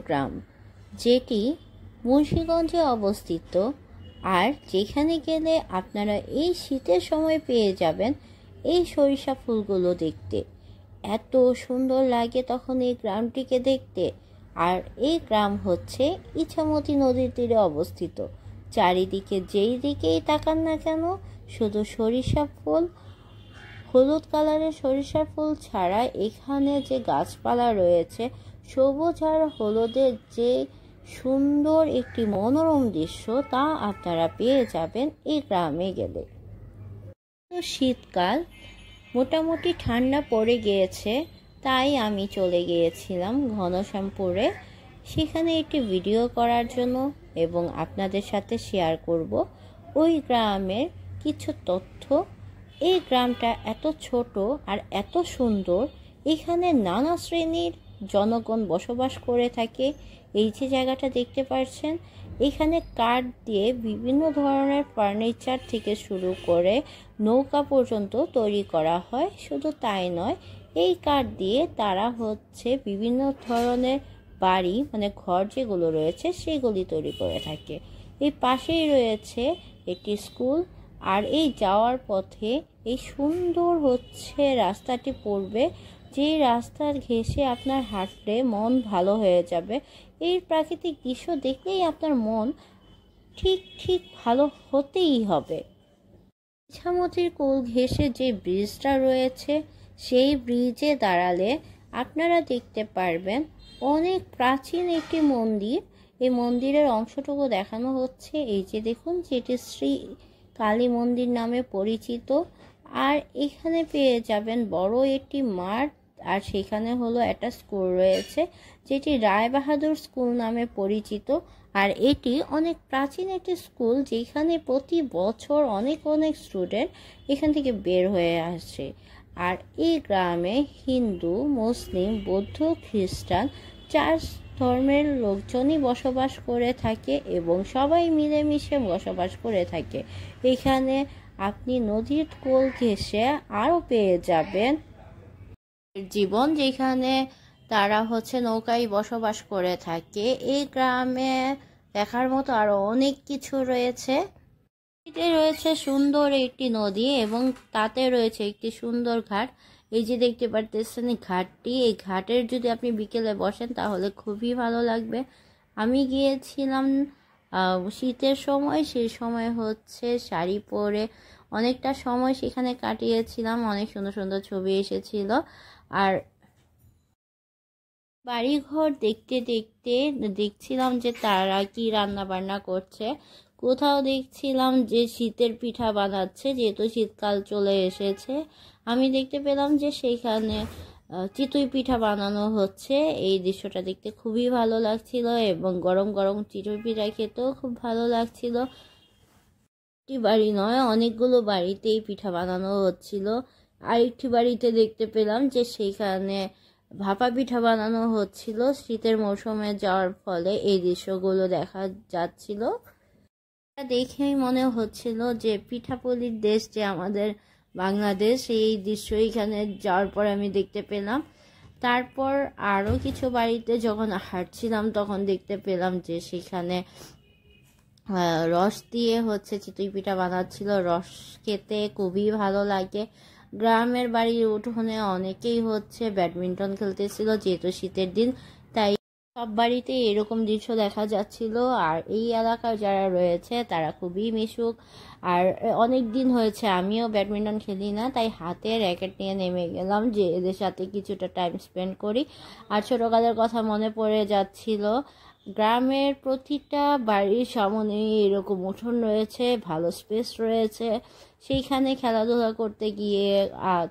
গ্রাম, যেটি মুন্সিগঞ্জে অবস্থিত, আর যেখানে গেলে আপনারা এই শীতের সময় পেয়ে যাবেন এই সরিষা ফুলগুলো দেখতে। এত সুন্দর লাগে তখন এই গ্রামটিকে দেখতে। আর এই গ্রাম হচ্ছে ইছামতি নদীর তীরে অবস্থিত। চারিদিকে যেই দিকেই তাকান না কেন শুধু সরিষা ফুল, হলুদ কালারের সরিষা ফুল ছাড়া এখানে যে গাছপালা রয়েছে সবুজ আর হলুদের যে সুন্দর একটি মনোরম দৃশ্য তা আপনারা পেয়ে যাবেন এই গ্রামে গেলে। তো শীতকাল, মোটামুটি ঠান্ডা পড়ে গিয়েছে, তাই আমি চলে গিয়েছিলাম ঘনশ্যামপুরে, সেখানে একটি ভিডিও করার জন্য এবং আপনাদের সাথে শেয়ার করব ওই গ্রামের কিছু তথ্য। এই গ্রামটা এত ছোট আর এত সুন্দর, এখানে নানা শ্রেণীর জনগণ বসবাস করে থাকে। এই যে জায়গাটা দেখতে পাচ্ছেন, এখানে কাঠ দিয়ে বিভিন্ন ধরনের ফার্নিচার থেকে শুরু করে নৌকা পর্যন্ত তৈরি করা হয়। শুধু তাই নয়, এই কাঠ দিয়ে তারা বিভিন্ন ধরনের বাড়ি, মানে ঘর যেগুলো রয়েছে সেগুলি তৈরি করে থাকে। এই পাশেই রয়েছে একটি স্কুল, আর এই যাওয়ার পথে এই সুন্দর রাস্তাটি পড়বে, যে রাস্তার ঘেঁষে আপনার হাঁটলে মন ভালো হয়ে যাবে। এই প্রাকৃতিক দৃশ্য দেখলেই আপনার মন ঠিক ভালো হতেই হবে। ইছামতির কোল ঘেঁষে যে ব্রিজটা রয়েছে সেই ব্রিজে দাঁড়ালে আপনারা দেখতে পারবেন অনেক প্রাচীন একটি মন্দির। এই মন্দিরের অংশটুকু দেখানো হচ্ছে, এই যে দেখুন, যেটি শ্রী কালী মন্দির নামে পরিচিত। আর এখানে পেয়ে যাবেন বড় একটি মাঠ, আর সেখানে একটা স্কুল রয়েছে যেটি রায় বাহাদুর স্কুল নামে পরিচিত। আর এটি অনেক প্রাচীন একটি স্কুল, যেখানে প্রতি বছর অনেক স্টুডেন্ট এখান থেকে বের হয়ে আসে। আর এই গ্রামে হিন্দু, মুসলিম, বৌদ্ধ, খ্রিস্টান 4 ধর্মের লোকজনই বসবাস করে থাকে এবং সবাই মিলেমিশে বসবাস করে থাকে। এখানে আপনি নদীর কোল ঘেঁষে আরও পেয়ে যাবেন জীবন, যেখানে তারা নৌকায় বসবাস করে থাকে। এই গ্রামে দেখার মতো আরো অনেক কিছু রয়েছে। এতে রয়েছে সুন্দর একটি নদী এবং তাতে রয়েছে একটি সুন্দর ঘাট। এই যে দেখতে পারতেছেন ঘাটটি, এই ঘাটের যদি আপনি বিকেলে বসেন তাহলে খুবই ভালো লাগবে। আমি গিয়েছিলাম শীতের সময়, সেই সময় শাড়ি পরে অনেকটা সময় সেখানে কাটিয়েছিলাম, অনেক সুন্দর সুন্দর ছবি এসেছিল। আর বাড়িঘর দেখতে দেখতে দেখছিলাম যে তারা কি রান্না বান্না করছে। কোথাও দেখছিলাম যে শীতের পিঠা বানাচ্ছে, যেহেতু শীতকাল চলে এসেছে। আমি দেখতে পেলাম যে সেইখানে চিতই পিঠা বানানো হচ্ছে। এই দৃশ্যটা দেখতে খুবই ভালো লাগছিল এবং গরম গরম চিতই পিঠা খেতেও খুব ভালো লাগছিল। একটি বাড়ি নয়, অনেকগুলো বাড়িতেই পিঠা বানানো হচ্ছিল। আরেকটি বাড়িতে দেখতে পেলাম যে সেইখানে ভাপা পিঠা বানানো হচ্ছিল। শীতের মৌসুমে যাওয়ার ফলে এই দৃশ্যগুলো দেখা যাচ্ছিল। দেখেই মনে হচ্ছিল যে পিঠাপুলির দেশ যে আমাদের বাংলাদেশ, এই দৃশ্য এখানে যাওয়ার পর আমি দেখতে পেলাম। তারপর আরও কিছু বাড়িতে যখন হাঁটছিলাম তখন দেখতে পেলাম যে সেখানে রস দিয়ে চিতই পিঠা বানাচ্ছিল। রস খেতে খুবই ভালো লাগে। গ্রামের বাড়ির উঠোনে অনেকেই ব্যাডমিন্টন খেলতেছিল, যেহেতু শীতের দিন তাই সব বাড়িতে এরকম দৃশ্য দেখা যাচ্ছিল। আর এই এলাকার যারা রয়েছে তারা খুবই মিশুক। আর অনেক দিন হয়েছে আমিও ব্যাডমিন্টন খেলি না, তাই হাতে র্যাকেট নিয়ে নেমে গেলাম যে এদের সাথে কিছুটা টাইম স্পেন্ড করি। আর ছোটকালের কথা মনে পড়ে যাচ্ছিল। গ্রামের প্রতিটা বাড়ির সামনে এরকম উঠোন রয়েছে, ভালো স্পেস রয়েছে, সেইখানে খেলাধুলা করতে গিয়ে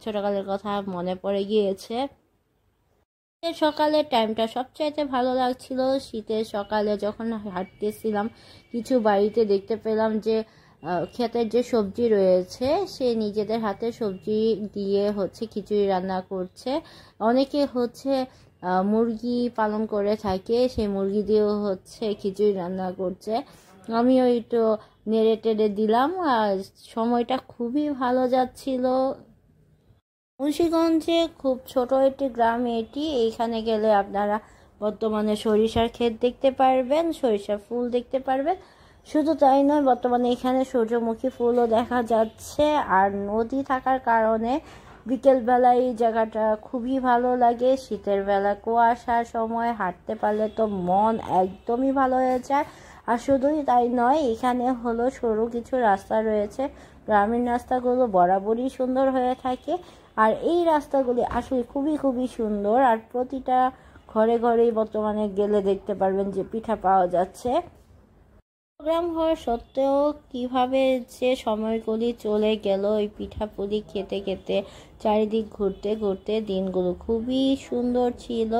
ছোটকালের কথা মনে পড়ে গিয়েছে। শীতের সকালের টাইমটা সবচাইতে ভালো লাগছিল। শীতের সকালে যখন হাঁটতেছিলাম কিছু বাড়িতে দেখতে পেলাম যে ক্ষেতের যে সবজি রয়েছে সে নিজেদের হাতে সবজি দিয়ে খিচুড়ি রান্না করছে। অনেকে মুরগি পালন করে থাকে, সেই মুরগি দিয়েও খিচুড়ি রান্না করছে। আমিও একটু নেড়ে টেড়ে দিলাম, আর সময়টা খুবই ভালো যাচ্ছিল। মুন্সিগঞ্জে খুব ছোট একটি গ্রাম এটি। এইখানে গেলে আপনারা বর্তমানে সরিষার ক্ষেত দেখতে পারবেন, সরিষার ফুল দেখতে পারবেন। শুধু তাই নয়, বর্তমানে এখানে সূর্যমুখী ফুলও দেখা যাচ্ছে। আর নদী থাকার কারণে বিকেলবেলায় এই জায়গাটা খুবই ভালো লাগে। শীতের বেলা কুয়াশার সময় হাঁটতে পারলে তো মন একদমই ভালো হয়ে যায়। আর শুধুই তাই নয়, এখানে হলো সরু কিছু রাস্তা রয়েছে। গ্রামীণ রাস্তাগুলো বরাবরই সুন্দর হয়ে থাকে, আর এই রাস্তাগুলি আসলে খুবই খুবই সুন্দর। আর প্রতিটা ঘরে ঘরেই বর্তমানে গেলে দেখতে পারবেন যে পিঠা পাওয়া যাচ্ছে। প্রোগ্রাম হওয়া সত্ত্বেও কিভাবে যে সময়গুলি চলে গেল ওই পিঠাপুলি খেতে খেতে, চারিদিক ঘুরতে ঘুরতে, দিনগুলো খুবই সুন্দর ছিল।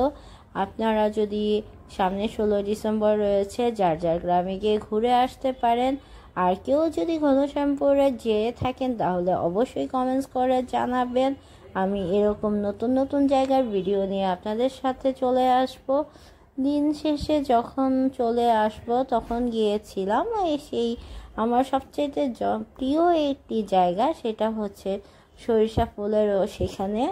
আপনারা যদি সামনে 16 ডিসেম্বর রয়েছে, যার যার গ্রামে গিয়ে ঘুরে আসতে পারেন। আর কেউ যদি ঘনশ্যামপুরে যেয়ে থাকেন তাহলে অবশ্যই কমেন্টস করে জানাবেন। আমি এরকম নতুন নতুন জায়গার ভিডিও নিয়ে আপনাদের সাথে চলে আসব। দিন শেষে যখন চলে আসব তখন গিয়েছিলাম সেই আমার সবচেয়ে প্রিয় একটি জায়গা, সেটা হচ্ছে সরিষা ফুলেরও সেখানে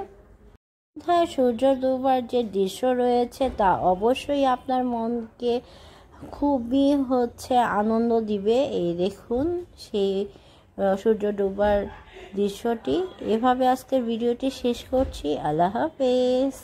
সূর্য ডোবার যে দৃশ্য রয়েছে তা অবশ্যই আপনার মনকে খুবই আনন্দ দিবে। এই দেখুন সেই সূর্য ডোবার দৃশ্যটি। এভাবে আজকের ভিডিওটি শেষ করছি। আল্লাহ হাফেজ।